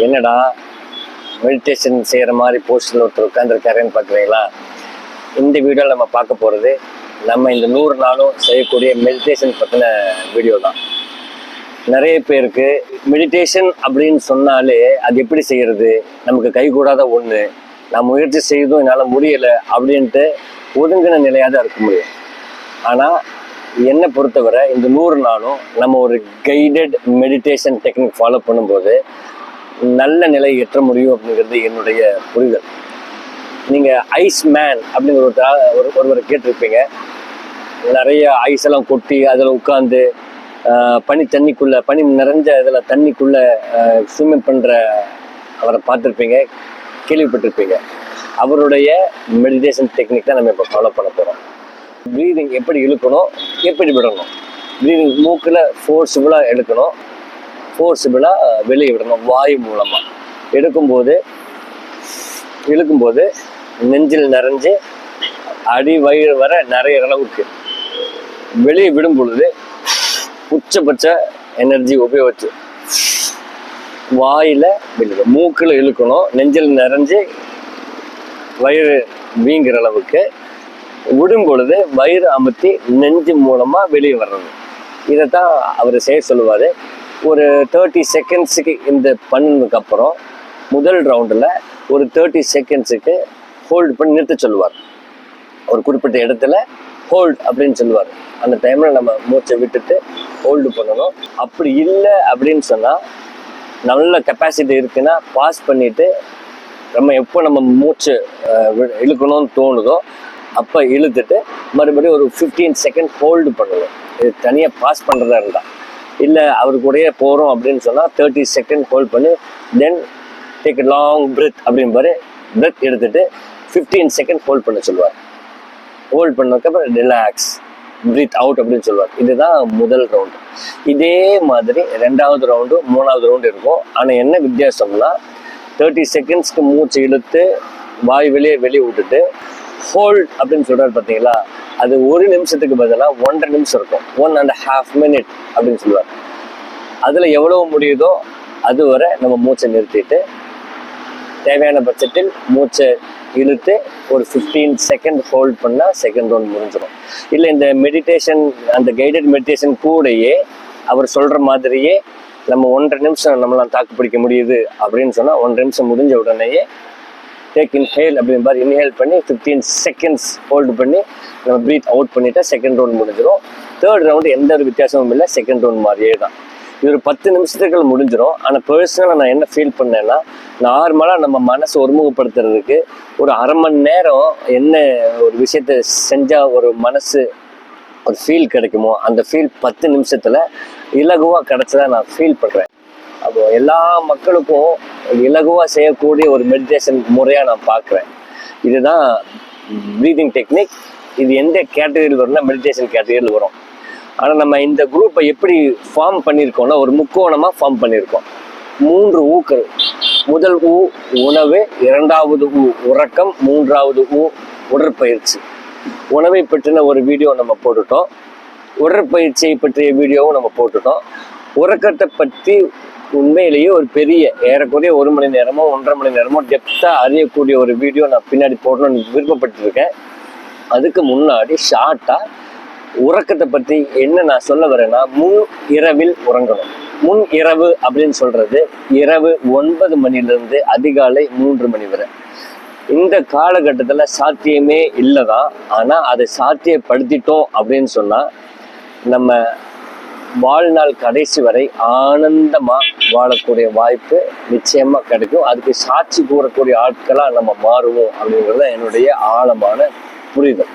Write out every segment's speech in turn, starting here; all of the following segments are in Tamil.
என்னடா மெடிடேஷன் செய்கிற மாதிரி போஸ்டில் ஒருத்தர் உட்காந்துருக்காருன்னு பார்க்குறீங்களா? இந்த வீடியோவில் நம்ம பார்க்க போகிறது நம்ம இந்த 100 நாளும் செய்யக்கூடிய மெடிடேஷன் பற்றின வீடியோ தான். நிறைய பேருக்கு மெடிடேஷன் அப்படின்னு சொன்னாலே அது எப்படி செய்கிறது, நமக்கு கைகூடாத ஒன்று, நான் முயற்சி செய்தும் என்னால் முடியலை அப்படின்ட்டு ஒதுங்கின நிலையாக தான் இருக்க முடியும். ஆனால் என்னை பொறுத்தவரை இந்த 100 நாளும் நம்ம ஒரு கைடட் மெடிடேஷன் டெக்னிக் ஃபாலோ பண்ணும்போது நல்ல நிலை எட்ட முடியும் அப்படிங்கிறது என்னுடைய புரிதல். நீங்கள் ஐஸ் மேன் அப்படிங்கிற ஒருவரை கேட்டிருப்பீங்க. நிறைய ஐஸ் எல்லாம் கொட்டி அதில் உட்காந்து பனி நிறைஞ்ச இதில் தண்ணிக்குள்ளே ஸ்விம்மிங் பண்ணுற அவரை பார்த்துருப்பீங்க, கேள்விப்பட்டிருப்பீங்க. அவருடைய மெடிடேஷன் டெக்னிக் தான் நம்ம இப்போ ஃபாலோ பண்ண போகிறோம். ப்ரீதிங் எப்படி இழுக்கணும், எப்படி விடணும். ப்ரீதிங் மூக்கில் ஃபோர்ஸபுளாக எடுக்கணும், ஃபோர்ஸபுளாக வெளியே விடணும். வாயு மூலமாக இழுக்கும்போது நெஞ்சில் நிறைஞ்சு அடி வயிறு வர நிறைய அளவுக்கு, வெளியே விடும் பொழுது உச்சபட்ச எனர்ஜி உபயோகிச்சு வாயில் வெளியே, மூக்கில் இழுக்கணும், நெஞ்சில் நிறைஞ்சு வயிறு வீங்குற அளவுக்கு, விடும் பொழுது வயிறு அமுத்தி நெஞ்சு மூலமாக வெளியே வர்றது. இதைத்தான் அவர் செய்ய சொல்லுவார். ஒரு 30 செகண்ட்ஸுக்கு இந்த பண்ணதுக்கப்புறம் முதல் ரவுண்டில் ஒரு 30 செகண்ட்ஸுக்கு ஹோல்டு பண்ணி நிறுத்த சொல்லுவார். ஒரு குறிப்பிட்ட இடத்துல ஹோல்டு அப்படின்னு சொல்லுவார். அந்த டைமில் நம்ம மூச்சை விட்டுட்டு ஹோல்டு பண்ணணும். அப்படி இல்லை அப்படின்னு சொன்னால், நல்ல கெப்பாசிட்டி இருக்குன்னா பாஸ் பண்ணிவிட்டு நம்ம மூச்சு இழுக்கணும்னு தோணுதோ அப்போ இழுத்துட்டு மறுபடியும் ஒரு 15 செகண்ட் ஹோல்டு பண்ணணும். இது தனியாக பாஸ் பண்ணுறதா இருந்தால். இல்லை அவரு கூடயே போகிறோம் அப்படின்னு சொன்னால் 30 செகண்ட் ஹோல்ட் பண்ணி தென் டேக் லாங் பிரெத் அப்படின்பாரு. பிரெத் எடுத்துட்டு 15 செகண்ட் ஹோல்ட் பண்ண சொல்லுவார். ஹோல்ட் பண்ணதுக்கப்புறம் ரிலாக்ஸ், பிரீத் அவுட் அப்படின்னு சொல்லுவார். இதுதான் முதல் ரவுண்டு. இதே மாதிரி 2வது ரவுண்டு 3வது ரவுண்டு இருக்கும். ஆனால் என்ன வித்தியாசம்னா, 30 செகண்ட்ஸ்க்கு மூச்சு இழுத்து வாய் வெளியே விட்டுட்டு ஹோல்ட் அப்படின்னு சொல்கிறார் பார்த்தீங்களா, அது 1 நிமிஷத்துக்கு பதிலாக 1.5 நிமிஷம் இருக்கும். 1.5 minutes அப்படின்னு சொல்லுவார். அதில் எவ்வளவு முடியுதோ அதுவரை நம்ம மூச்சை நிறுத்திட்டு தேவையான பட்சத்தில் மூச்சை இழுத்து ஒரு 15 செகண்ட் ஹோல்ட் பண்ணால் செகண்ட் ரவுண்ட் முடிஞ்சிடும். இல்லை இந்த மெடிடேஷன், அந்த கைடட் மெடிடேஷன் கூடயே அவர் சொல்கிற மாதிரியே நம்ம 1.5 நிமிஷம் நம்மளாம் தாக்கு பிடிக்க முடியுது அப்படின்னு சொன்னால் 1 நிமிஷம் முடிஞ்ச உடனேயே டேக் இன்ஹேல் அப்படின்ற இன்ஹேல் பண்ணி 15 செகண்ட்ஸ் ஹோல்டு பண்ணி நம்ம ப்ரீத் அவுட் பண்ணிட்டா செகண்ட் ரவுண்ட் முடிஞ்சிடும். 3rd ரவுண்டு எந்த ஒரு வித்தியாசமும் இல்லை, செகண்ட் ரவுண்ட் மாதிரியே தான். இது ஒரு 10 நிமிஷத்துக்கு முடிஞ்சிடும். ஆனால் பர்சனலாக நான் என்ன ஃபீல் பண்ணேன்னா, நார்மலாக நம்ம மனசை ஒருமுகப்படுத்துறதுக்கு ஒரு அரை மணி நேரம் என்ன ஒரு விஷயத்த செஞ்சால் ஒரு மனசு ஒரு ஃபீல் கிடைக்குமோ அந்த ஃபீல் 10 நிமிஷத்தில் இலகுவாக கிடைச்சதா நான் ஃபீல் பண்ணுறேன். அப்போ எல்லா மக்களுக்கும் இலகுவாக செய்யக்கூடிய ஒரு மெடிடேஷன் முறையாக நான் பார்க்குறேன். இதுதான் ப்ரீதிங் டெக்னிக். இது எந்த கேட்டகரியில் வரும்னா மெடிடேஷன் கேட்டகரியில் வரும். ஆனால் நம்ம இந்த குரூப்பை எப்படி ஃபார்ம் பண்ணியிருக்கோம்னா, ஒரு முக்கோணமாக ஃபார்ம் பண்ணியிருக்கோம். 3 ஊக்கள். முதல் ஊ உணவு, 2வது ஊ உறக்கம், 3வது ஊ உடற்பயிற்சி. உணவை பற்றின ஒரு வீடியோ நம்ம போட்டுட்டோம், உடற்பயிற்சியை பற்றிய வீடியோவும் நம்ம போட்டுட்டோம். உறக்கத்தை பற்றி உண்மையிலேயே ஒரு பெரிய ஏறக்குறைய 1 மணி நேரமோ 1.5 மணி நேரமோ டெப்த்தாக அறியக்கூடிய ஒரு வீடியோ நான் பின்னாடி போடணும்னு விருப்பப்பட்டிருக்கேன். அதுக்கு முன்னாடி ஷார்ட்டாக உறக்கத்தை பற்றி என்ன நான் சொல்ல வரேன்னா, முன் இரவில் உறங்கணும். முன் இரவு அப்படின்னு சொல்றது இரவு 9 மணிலேருந்து அதிகாலை 3 மணி வரை. இந்த காலகட்டத்தில் சாத்தியமே இல்லை தான். ஆனால் அதை சாத்தியப்படுத்திட்டோம் அப்படின்னு சொன்னால் நம்ம வாழ்நாள் கடைசி வரை ஆனந்தமாக வாழக்கூடிய வாய்ப்பு நிச்சயமாக கிடைக்கும். அதுக்கு சாட்சி கூறக்கூடிய ஆட்களாக நம்ம மாறுவோம் அப்படிங்கிறது என்னுடைய ஆழமான புரிதல்.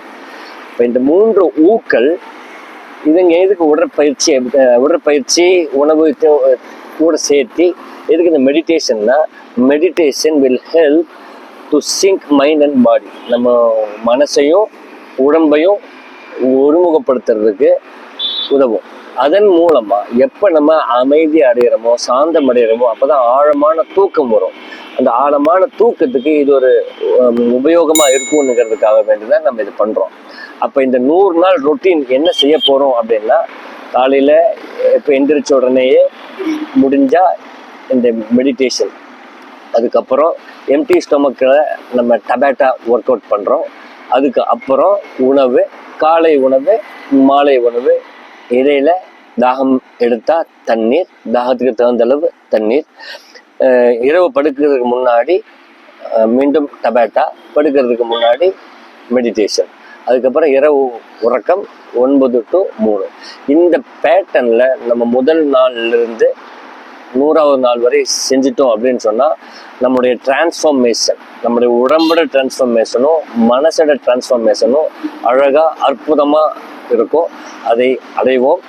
இப்போ இந்த 3 ஊக்கள் இதுங்க எதுக்கு உடற்பயிற்சி உணவு கூட சேர்த்து எதுக்கு இந்த மெடிடேஷன்னா, meditation will help to sync mind and body. நம்ம மனசையும் உடம்பையும் ஒருமுகப்படுத்துறதுக்கு உதவும். அதன் மூலமாக எப்போ நம்ம அமைதி அடைகிறோமோ, சாந்தம் அடைகிறோமோ, அப்போ தான் ஆழமான தூக்கம் வரும். அந்த ஆழமான தூக்கத்துக்கு இது ஒரு உபயோகமாக இருக்கும்னுங்கிறதுக்காக வேண்டிதான் நம்ம இது பண்ணுறோம். அப்போ இந்த 100 நாள் ரொட்டீன் என்ன செய்ய போகிறோம் அப்படின்னா, காலையில் இப்போ எந்திரிச்ச உடனேயே முடிஞ்சால் இந்த மெடிடேஷன் அதுக்கப்புறம் எம்டி ஸ்டொமக்கில் நம்ம டபேட்டா ஒர்க் அவுட் பண்ணுறோம். அதுக்கு அப்புறம் உணவு, காலை உணவு, மாலை உணவு, இடையில தாகம் எடுத்தால் தண்ணீர், தாகத்துக்கு தகுந்த அளவு தண்ணீர். இரவு படுக்கிறதுக்கு முன்னாடி மீண்டும் டபேட்டா, படுக்கிறதுக்கு முன்னாடி மெடிடேஷன். அதுக்கப்புறம் இரவு உறக்கம் 9 to 3. இந்த பேட்டர்னில் நம்ம முதல் நாள்லேருந்து 100வது நாள் வரை செஞ்சிட்டோம் அப்படின்னு சொன்னால் நம்முடைய டிரான்ஸ்ஃபார்மேஷன், நம்முடைய உடம்போட டிரான்ஸ்ஃபார்மேஷனும் மனசோட டிரான்ஸ்ஃபார்மேஷனும் அழகாக அற்புதமாக இருக்கும். அதை அடைவோம்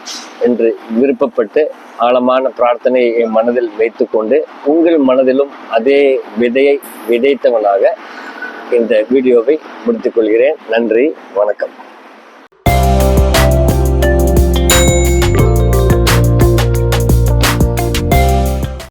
என்று விருப்பப்பட்டு ஆழமான பிரார்த்தனை என் மனதில் வைத்து கொண்டு உங்கள் மனதிலும் அதே விதையை விதைத்தவனாக இந்த வீடியோவை முடித்துக் கொள்கிறேன். நன்றி, வணக்கம்.